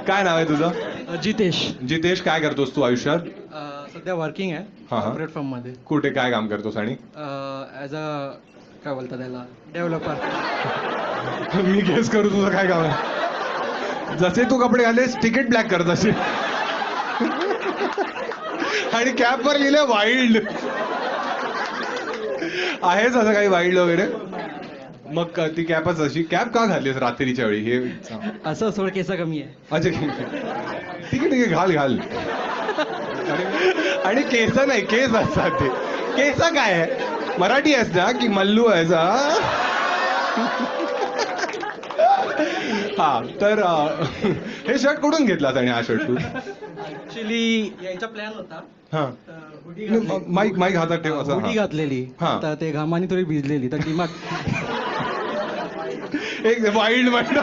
काय नाव आहे तुझं? जितेश. जितेश, काय करतोस तू आयुष्यात? सध्या वर्किंग आहे हा. कॉर्पोरेट फर्म मध्ये. कुठे काय काम करतोस? आणि ॲज अ काय बोलतात त्याला, डेव्हलपर. मी गेस करू तुझं काय काम आहे? जसे तू कपडे घालेस तिकीट ब्लॅक करत असे आणि कॅप वर लिहिलंय वाईल्ड. आहेच असं काही वाईल्ड वगैरे? मग ती कॅपच अशी कॅप का घातलीस रात्रीच्या वेळी हे सांग. असं सोड, केस कमी आहे. अच्छा ठीक आहे घाल घाल. आणि केस नाही, केस असतात ते. केस काय आहे? मराठी आहेस ना की मल्लू आहेस? हा तर हे शर्ट कुठून घेतलास? आणि हा शर्ट तू ऍक्च्युली यायचा प्लॅन होता. हा हुडी माईक माईक हातात ठेव असं. हुडी घातलेली. हा. तर ते घामाने थोडी भिजलेली तर दिमाग एक वाईल्ड वाईल्ड